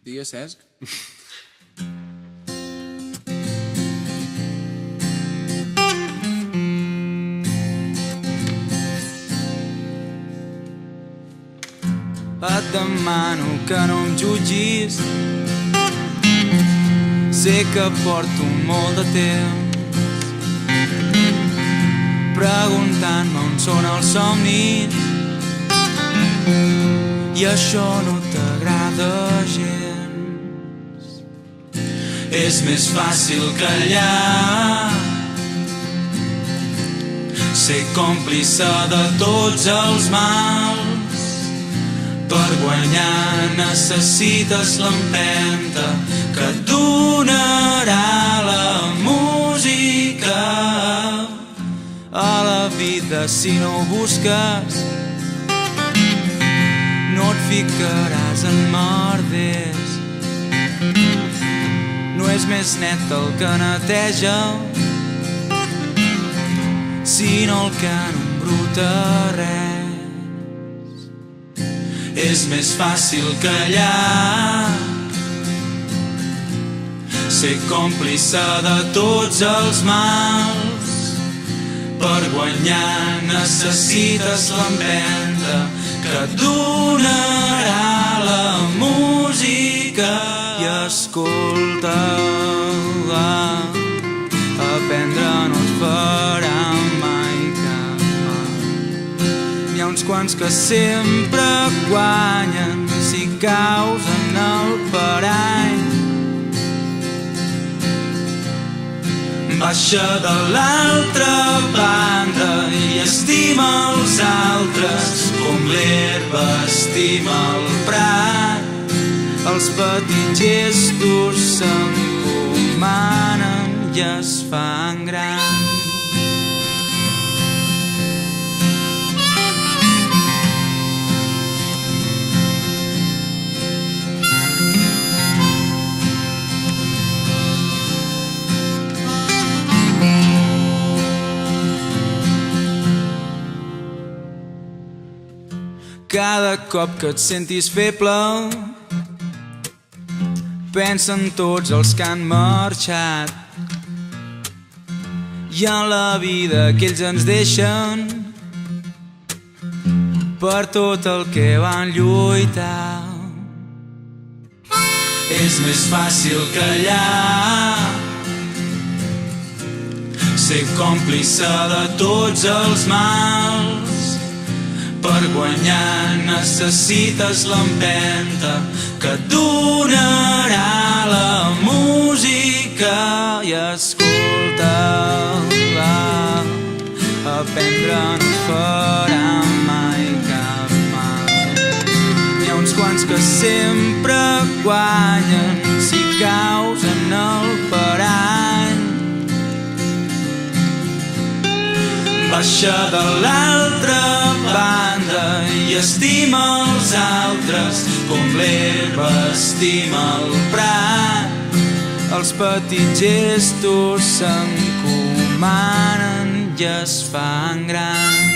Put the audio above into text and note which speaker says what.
Speaker 1: Digues, Cesc.
Speaker 2: Et demano que no em jutgis. Sé que porto molt de temps preguntant-me on són els somnis, i això no t'agrada gens. És més fàcil callar, ser còmplice de tots els mals. Per guanyar necessites l'empenta que et donarà la música. A la vida, si no ho busques, no et ficaràs en merders. No és més net el que neteja, sinó el que no embruta res. És més fàcil callar, ser còmplice de tots els mals. Per guanyar necessites l'empenta que et donarà la música. I escolta-la, aprendre no et farà mai cap mal. N'hi ha uns quants que sempre guanyen si caus en el parany. Baixa de l'altra banda i estima els altres com l'herba estima el prat. Els petits gestos s'encomanen i es fan grans. Cada cop que et sentis feble, pensa en tots els que han marxat i en la vida que ells ens deixen per tot el que van lluitar. És més fàcil callar, ser còmplice de tots els mals. Per guanyar necessites l'empenta que et donarà la música. I escolta-la, aprendre no et farà mai cap mal. N'hi ha uns quants que sempre guanyen si caus en el parany. Baixa de l'altra banda i estima els altres com l'herba estima el prat. Els petits gestos s'encomanen i es fan grans.